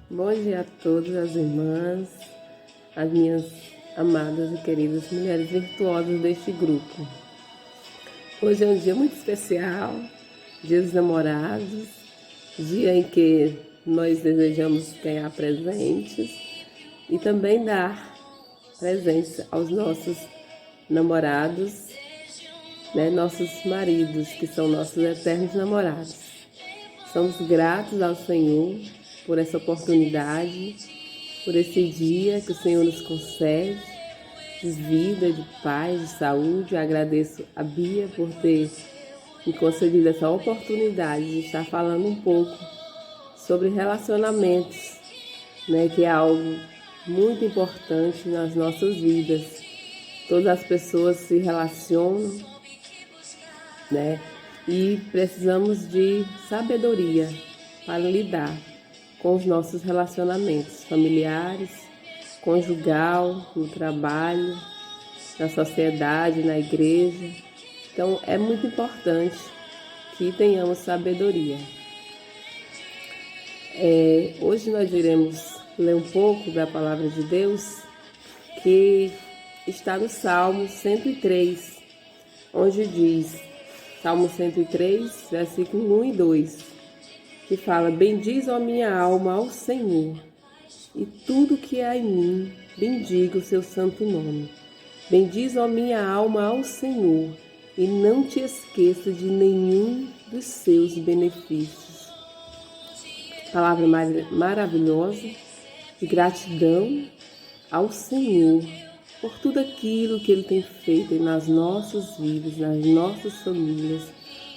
Bom dia a todas as irmãs, as minhas amadas e queridas mulheres virtuosas deste grupo. Hoje é um dia muito especial, Dia dos Namorados, dia em que nós desejamos ganhar presentes e também dar presentes aos nossos namorados, nossos maridos, que são nossos eternos namorados. Somos gratos ao Senhor por essa oportunidade, por esse dia que o Senhor nos concede, de vida, de paz, de saúde. Eu agradeço a Bia por ter me concedido essa oportunidade de estar falando um pouco sobre relacionamentos, que é algo muito importante nas nossas vidas. Todas as pessoas se relacionam, e precisamos de sabedoria para lidar com os nossos relacionamentos familiares, conjugal, no trabalho, na sociedade, na igreja. Então, é muito importante que tenhamos sabedoria. Hoje nós iremos ler um pouco da Palavra de Deus, que está no Salmo 103, onde diz, Salmo 103, versículo 1 e 2, que fala: bendiz a minha alma ao Senhor, e tudo que há em mim, bendiga o seu santo nome. Bendiz a minha alma ao Senhor, e não te esqueça de nenhum dos seus benefícios. Palavra maravilhosa de gratidão ao Senhor por tudo aquilo que Ele tem feito nas nossas vidas, nas nossas famílias,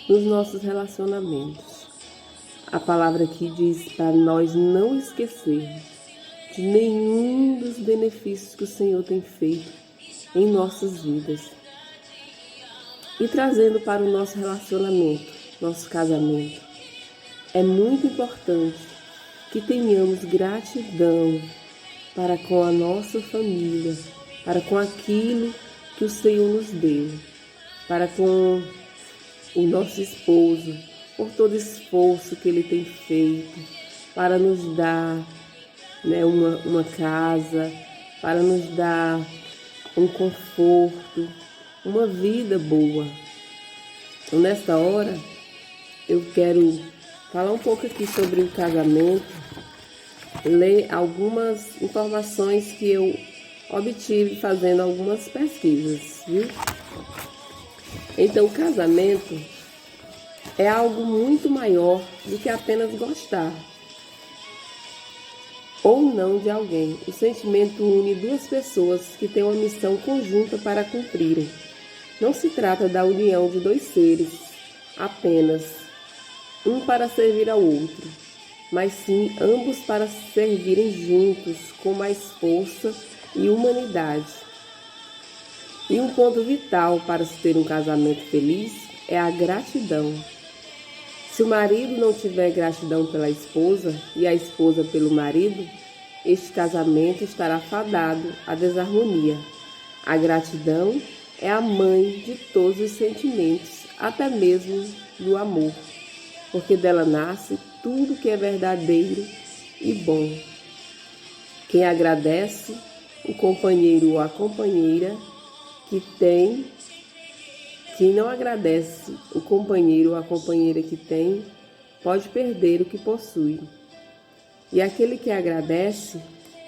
nos nossos relacionamentos. A palavra aqui diz para nós não esquecermos de nenhum dos benefícios que o Senhor tem feito em nossas vidas. E trazendo para o nosso relacionamento, nosso casamento, é muito importante que tenhamos gratidão para com a nossa família, para com aquilo que o Senhor nos deu, para com o nosso esposo, por todo o esforço que ele tem feito para nos dar uma casa, para nos dar um conforto, uma vida boa. Então, nesta hora, eu quero falar um pouco aqui sobre o casamento, ler algumas informações que eu obtive fazendo algumas pesquisas, viu? Então, o casamento é algo muito maior do que apenas gostar ou não de alguém. O sentimento une duas pessoas que têm uma missão conjunta para cumprirem. Não se trata da união de dois seres, apenas um para servir ao outro, mas sim ambos para servirem juntos com mais força e humanidade. E um ponto vital para se ter um casamento feliz é a gratidão. Se o marido não tiver gratidão pela esposa e a esposa pelo marido, este casamento estará fadado à desarmonia. A gratidão é a mãe de todos os sentimentos, até mesmo do amor, porque dela nasce tudo que é verdadeiro e bom. Quem agradece o companheiro ou a companheira quem não agradece o companheiro ou a companheira que tem, pode perder o que possui. E aquele que agradece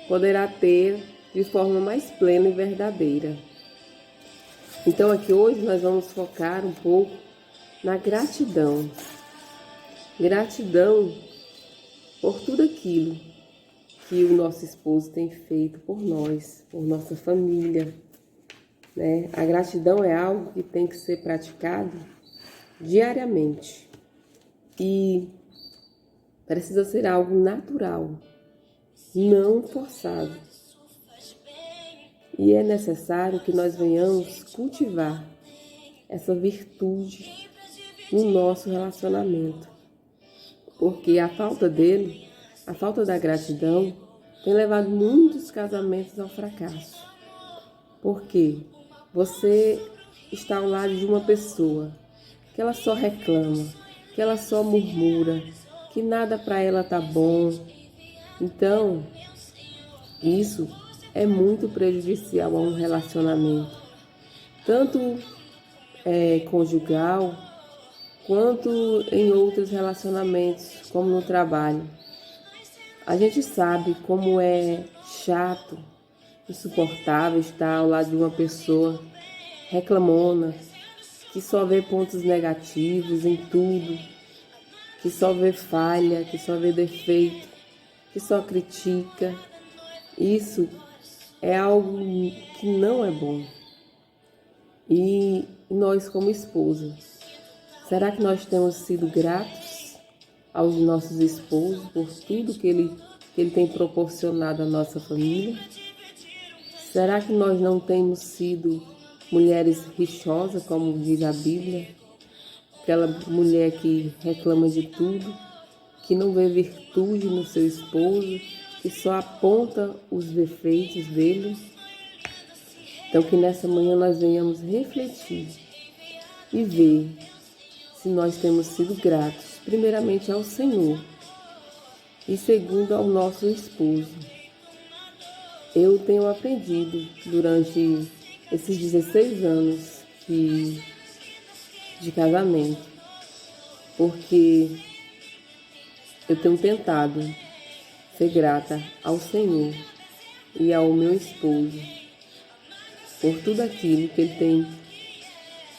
poderá ter de forma mais plena e verdadeira. Então aqui hoje nós vamos focar um pouco na gratidão. Gratidão por tudo aquilo que o nosso esposo tem feito por nós, por nossa família. A gratidão é algo que tem que ser praticado diariamente e precisa ser algo natural, não forçado. E é necessário que nós venhamos cultivar essa virtude no nosso relacionamento, porque a falta da gratidão, tem levado muitos casamentos ao fracasso. Por quê? Você está ao lado de uma pessoa que ela só reclama, que ela só murmura, que nada para ela tá bom, Então, isso é muito prejudicial a um relacionamento, tanto conjugal, quanto em outros relacionamentos, como no trabalho. A gente sabe como é chato, insuportável estar ao lado de uma pessoa reclamona, que só vê pontos negativos em tudo, que só vê falha, que só vê defeito, que só critica. Isso é algo que não é bom. E nós, como esposa, será que nós temos sido gratos aos nossos esposos por tudo que ele tem proporcionado à nossa família? Será que nós não temos sido mulheres rixosas, como diz a Bíblia? Aquela mulher que reclama de tudo, que não vê virtude no seu esposo, que só aponta os defeitos dele. Então, que nessa manhã nós venhamos refletir e ver se nós temos sido gratos, primeiramente ao Senhor e segundo ao nosso esposo. Eu tenho aprendido durante esses 16 anos de casamento, porque eu tenho tentado ser grata ao Senhor e ao meu esposo por tudo aquilo que ele tem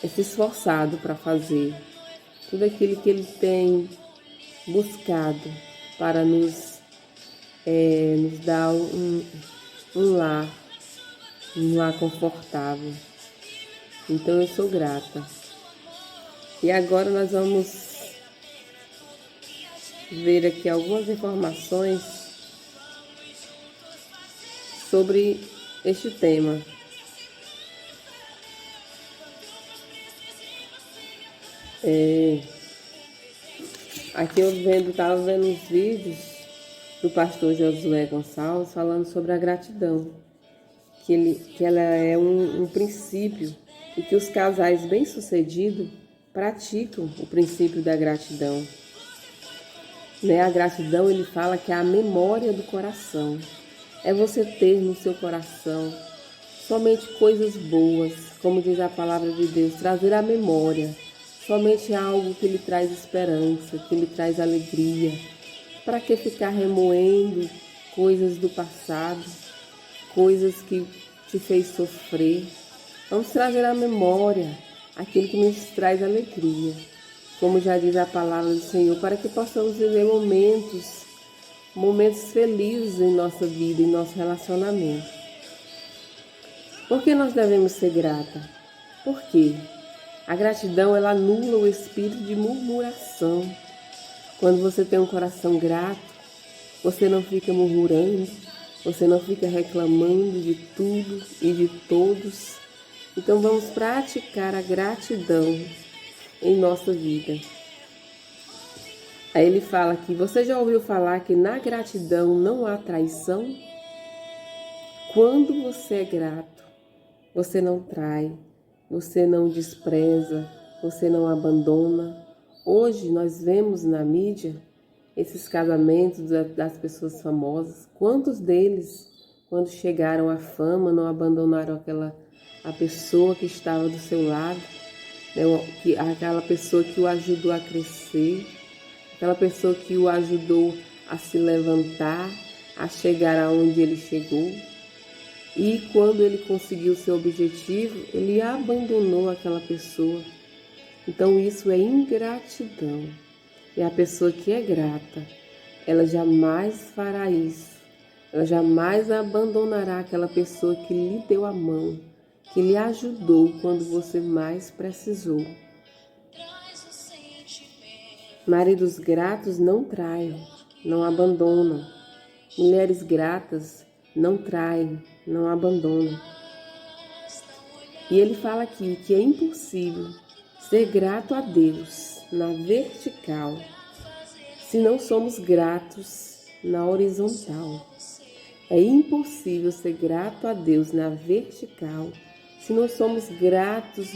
se esforçado para fazer, tudo aquilo que ele tem buscado para nos dar um lar confortável. Então eu sou grata. E agora nós vamos ver aqui algumas informações sobre este tema. Aqui eu estava vendo uns vídeos do pastor Josué Gonçalves falando sobre a gratidão, que ela é um princípio e que os casais bem-sucedidos praticam o princípio da gratidão. A gratidão, ele fala que é a memória do coração. É você ter no seu coração somente coisas boas, como diz a palavra de Deus, trazer à memória somente algo que lhe traz esperança, que lhe traz alegria. Para que ficar remoendo coisas do passado, coisas que te fez sofrer? Vamos trazer à memória aquilo que nos traz alegria, como já diz a palavra do Senhor, para que possamos viver momentos felizes em nossa vida, em nosso relacionamento. Por que nós devemos ser grata? Por quê? A gratidão, ela anula o espírito de murmuração. Quando você tem um coração grato, você não fica murmurando, você não fica reclamando de tudo e de todos. Então vamos praticar a gratidão em nossa vida. Aí ele fala aqui, você já ouviu falar que na gratidão não há traição? Quando você é grato, você não trai, você não despreza, você não abandona. Hoje nós vemos na mídia esses casamentos das pessoas famosas. Quantos deles, quando chegaram à fama, não abandonaram a pessoa que estava do seu lado, aquela pessoa que o ajudou a crescer, aquela pessoa que o ajudou a se levantar, a chegar aonde ele chegou. E quando ele conseguiu seu objetivo, ele abandonou aquela pessoa. Então isso é ingratidão. E a pessoa que é grata, ela jamais fará isso. Ela jamais abandonará aquela pessoa que lhe deu a mão, que lhe ajudou quando você mais precisou. Maridos gratos não traem, não abandonam. Mulheres gratas não traem, não abandonam. E ele fala aqui que é impossível ser grato a Deus na vertical se não somos gratos na horizontal. É impossível ser grato a Deus na vertical se não somos gratos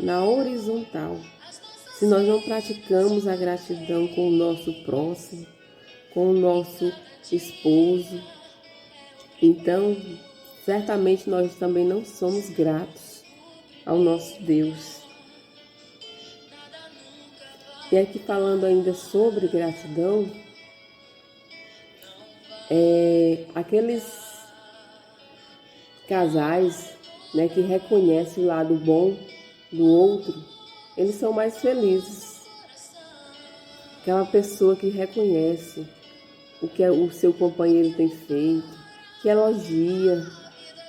na horizontal. Se nós não praticamos a gratidão com o nosso próximo, com o nosso esposo. Então, certamente nós também não somos gratos ao nosso Deus. E aqui falando ainda sobre gratidão, aqueles casais, né, que reconhecem o lado bom do outro, eles são mais felizes. Aquela pessoa que reconhece o que o seu companheiro tem feito, que elogia,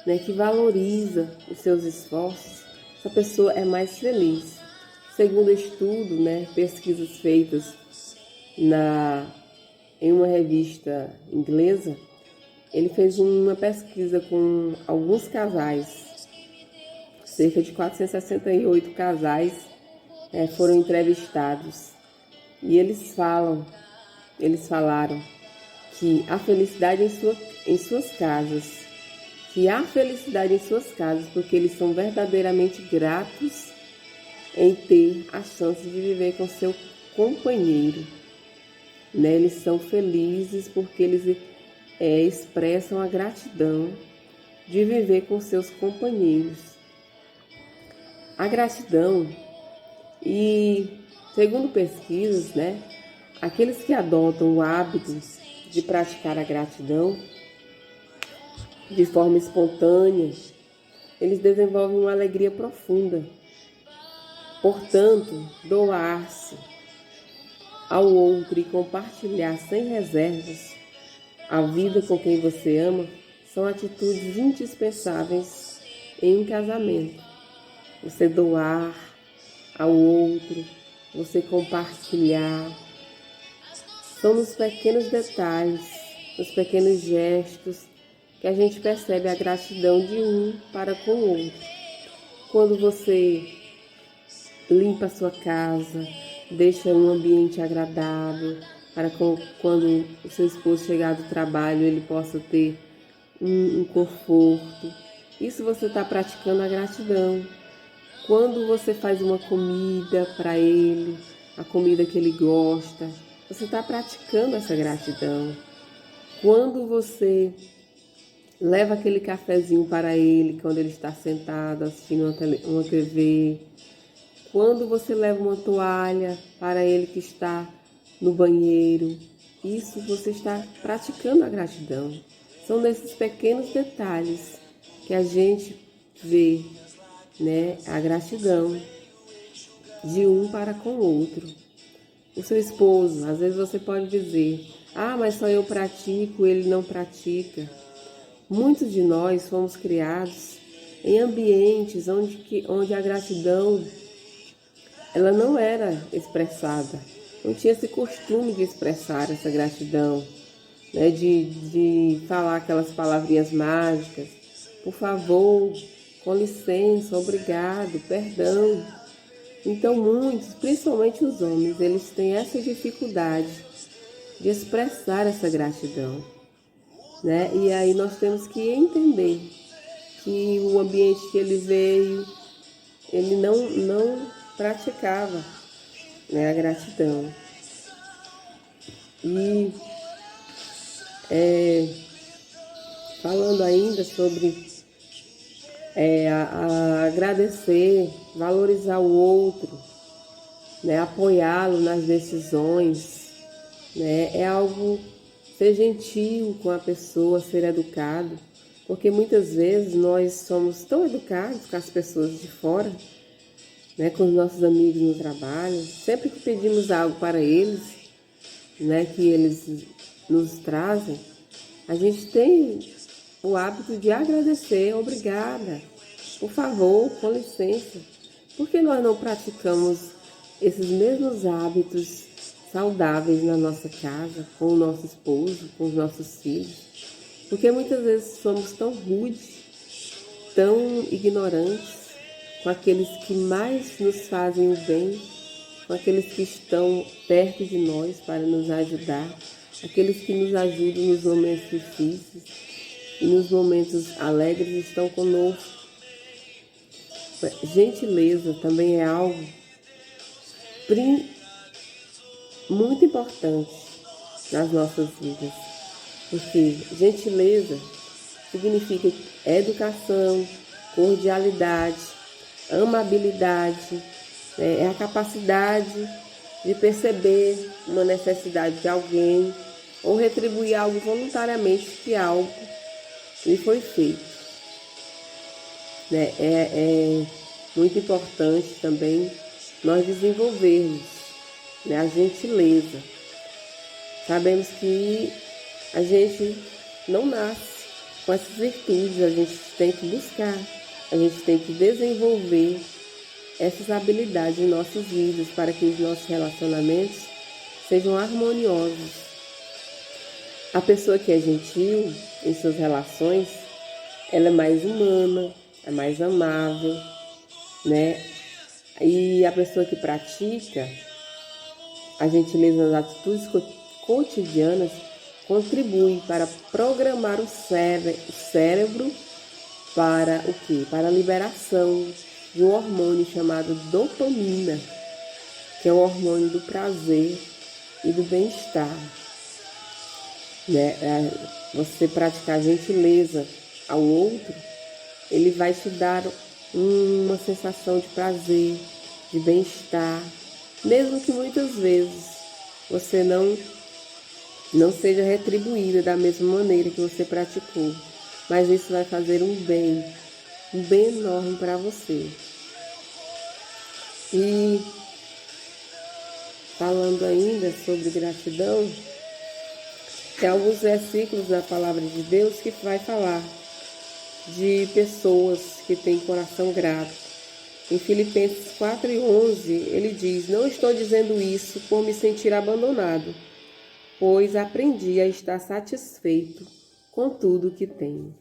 né, que valoriza os seus esforços, essa pessoa é mais feliz. Segundo estudo, né, pesquisas feitas em uma revista inglesa, ele fez uma pesquisa com alguns casais, cerca de 468 casais foram entrevistados. E eles falaram que a felicidade em suas casas, que há felicidade em suas casas, porque eles são verdadeiramente gratos em ter a chance de viver com seu companheiro. Né? Eles são felizes porque eles expressam a gratidão de viver com seus companheiros. A gratidão, e segundo pesquisas, né, aqueles que adotam o hábito de praticar a gratidão de forma espontânea, eles desenvolvem uma alegria profunda. Portanto, doar-se ao outro e compartilhar sem reservas a vida com quem você ama são atitudes indispensáveis em um casamento. Você doar ao outro, você compartilhar. São nos pequenos detalhes, nos pequenos gestos que a gente percebe a gratidão de um para com o outro. Quando você limpa a sua casa, deixa um ambiente agradável para quando o seu esposo chegar do trabalho ele possa ter um conforto. Isso você está praticando a gratidão. Quando você faz uma comida para ele, a comida que ele gosta, você está praticando essa gratidão. Quando você leva aquele cafezinho para ele, quando ele está sentado assistindo uma TV, quando você leva uma toalha para ele que está no banheiro, isso você está praticando a gratidão. São nesses pequenos detalhes que a gente vê, né, a gratidão de um para com o outro. O seu esposo, às vezes você pode dizer, mas só eu pratico, ele não pratica. Muitos de nós fomos criados em ambientes onde a gratidão ela não era expressada. Não tinha esse costume de expressar essa gratidão, né? De falar aquelas palavrinhas mágicas. Por favor, com licença, obrigado, perdão. Então muitos, principalmente os homens, eles têm essa dificuldade de expressar essa gratidão, né? E aí nós temos que entender que o ambiente que ele veio, ele não praticava, né, a gratidão. E falando ainda sobre agradecer, valorizar o outro, né, apoiá-lo nas decisões, né, é algo, ser gentil com a pessoa, ser educado, porque muitas vezes nós somos tão educados com as pessoas de fora, né, com os nossos amigos no trabalho, sempre que pedimos algo para eles, né, que eles nos trazem, a gente tem o hábito de agradecer, obrigada, por favor, com licença. Por que nós não praticamos esses mesmos hábitos saudáveis na nossa casa, com o nosso esposo, com os nossos filhos? Porque muitas vezes somos tão rudes, tão ignorantes com aqueles que mais nos fazem o bem, com aqueles que estão perto de nós para nos ajudar, aqueles que nos ajudam nos momentos difíceis e nos momentos alegres estão conosco. Gentileza também é algo muito importante nas nossas vidas. Porque gentileza significa educação, cordialidade, amabilidade, né? É a capacidade de perceber uma necessidade de alguém ou retribuir algo voluntariamente que algo lhe foi feito. Né? É muito importante também nós desenvolvermos, né, a gentileza. Sabemos que a gente não nasce com essas virtudes, a gente tem que buscar, a gente tem que desenvolver essas habilidades em nossas vidas para que os nossos relacionamentos sejam harmoniosos. A pessoa que é gentil em suas relações, ela é mais humana, é mais amável, né? E a pessoa que pratica a gentileza nas atitudes cotidianas contribui para programar o cérebro para o quê? Para a liberação de um hormônio chamado dopamina, que é o hormônio do prazer e do bem-estar. Né? Você praticar gentileza ao outro, ele vai te dar uma sensação de prazer, de bem-estar, mesmo que muitas vezes você não seja retribuída da mesma maneira que você praticou, mas isso vai fazer um bem enorme para você. E falando ainda sobre gratidão, tem alguns versículos da palavra de Deus que vai falar de pessoas que têm coração grato. Em Filipenses 4:11, ele diz: "Não estou dizendo isso por me sentir abandonado, pois aprendi a estar satisfeito com tudo que tenho."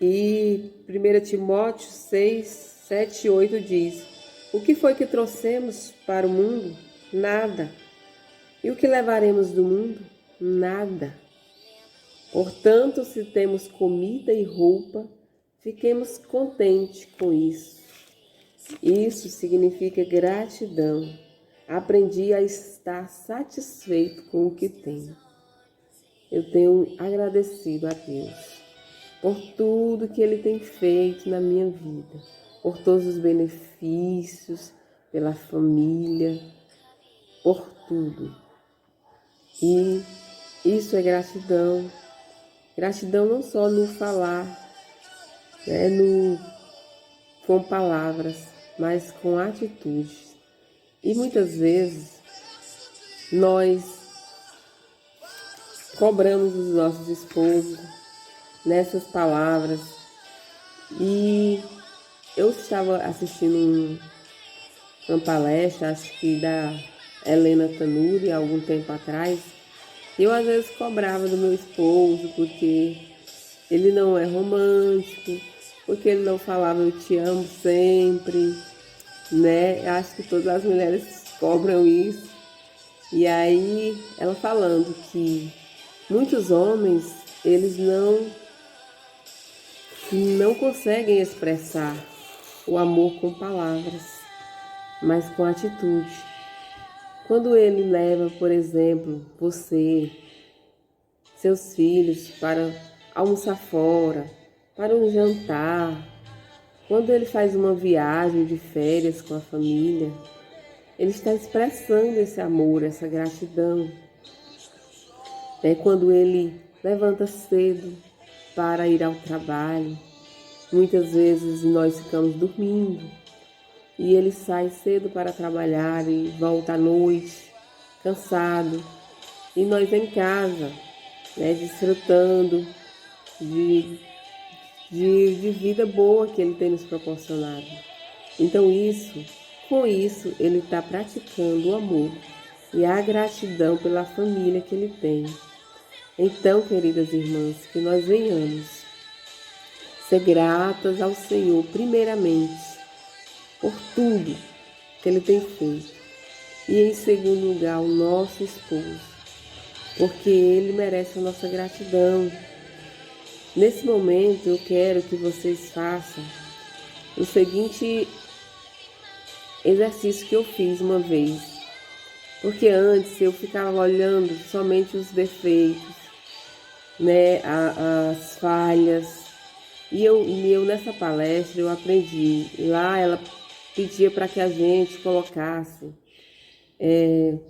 E 1 Timóteo 6:7-8 diz: "O que foi que trouxemos para o mundo? Nada. E o que levaremos do mundo? Nada. Portanto, se temos comida e roupa, fiquemos contentes com isso." Isso significa gratidão. Aprendi a estar satisfeito com o que tenho. Eu tenho agradecido a Deus por tudo que Ele tem feito na minha vida, por todos os benefícios, pela família, por tudo. E isso é gratidão. Gratidão não só no falar, né, com palavras, mas com atitudes. E muitas vezes nós cobramos os nossos esposos nessas palavras. E eu estava assistindo uma palestra, acho que da Helena Tanuri, há algum tempo atrás. Eu às vezes cobrava do meu esposo porque ele não é romântico, porque ele não falava "eu te amo" sempre, né? Acho que todas as mulheres cobram isso. E aí ela falando que muitos homens, eles não conseguem expressar o amor com palavras, mas com atitude. Quando ele leva, por exemplo, você, seus filhos para almoçar fora, para um jantar, quando ele faz uma viagem de férias com a família, ele está expressando esse amor, essa gratidão. É quando ele levanta cedo para ir ao trabalho. Muitas vezes nós ficamos dormindo e ele sai cedo para trabalhar e volta à noite, cansado. E nós em casa, né, desfrutando de vida boa que ele tem nos proporcionado. Então com isso, ele está praticando o amor e a gratidão pela família que ele tem. Então, queridas irmãs, que nós venhamos ser gratas ao Senhor, primeiramente, por tudo que Ele tem feito. E, em segundo lugar, o nosso esposo, porque ele merece a nossa gratidão. Nesse momento, eu quero que vocês façam o seguinte exercício que eu fiz uma vez. Porque antes eu ficava olhando somente os defeitos, né, as falhas. E eu nessa palestra eu aprendi. Lá ela pedia para que a gente colocasse em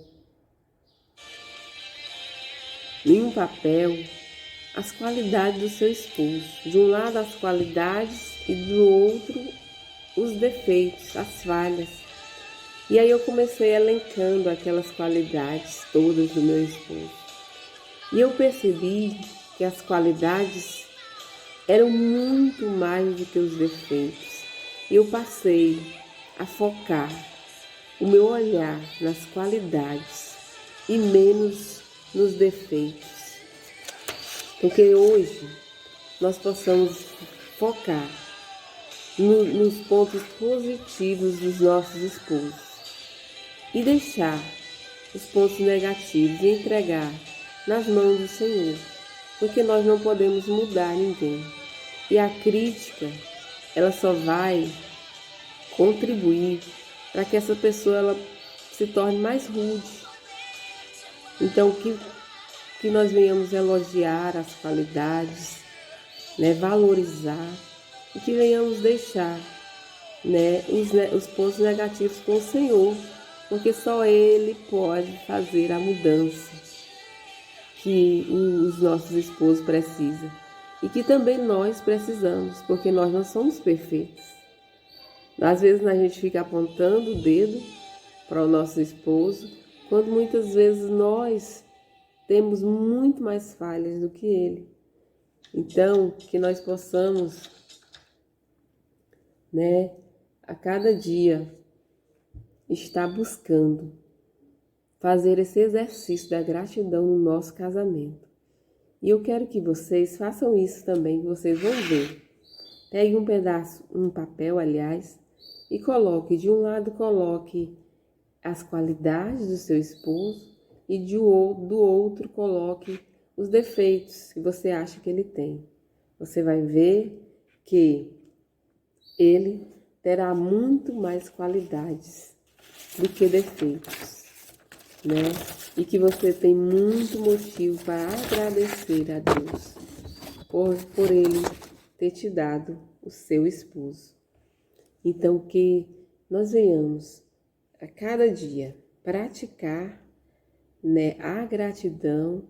um papel as qualidades do seu esposo. De um lado as qualidades e do outro os defeitos, as falhas. E aí eu comecei elencando aquelas qualidades todas do meu esposo. E eu percebi que as qualidades eram muito mais do que os defeitos. E eu passei a focar o meu olhar nas qualidades e menos nos defeitos. Porque hoje nós possamos focar nos pontos positivos dos nossos esposos e deixar os pontos negativos e entregar nas mãos do Senhor, porque nós não podemos mudar ninguém. E a crítica, ela só vai contribuir para que essa pessoa ela se torne mais rude. Então, que nós venhamos elogiar as qualidades, né, valorizar, e que venhamos deixar, né, os pontos negativos com o Senhor, porque só Ele pode fazer a mudança que os nossos esposos precisam e que também nós precisamos, porque nós não somos perfeitos. Às vezes a gente fica apontando o dedo para o nosso esposo, quando muitas vezes nós temos muito mais falhas do que ele. Então, que nós possamos, né, a cada dia estar buscando fazer esse exercício da gratidão no nosso casamento. E eu quero que vocês façam isso também, que vocês vão ver. Pegue um pedaço, um papel, aliás, e coloque, de um lado coloque as qualidades do seu esposo e do outro coloque os defeitos que você acha que ele tem. Você vai ver que ele terá muito mais qualidades do que defeitos, né? E que você tem muito motivo para agradecer a Deus por ele ter te dado o seu esposo. Então, que nós venhamos a cada dia praticar, né, a gratidão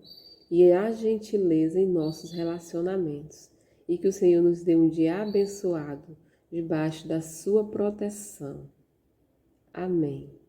e a gentileza em nossos relacionamentos. E que o Senhor nos dê um dia abençoado debaixo da sua proteção. Amém.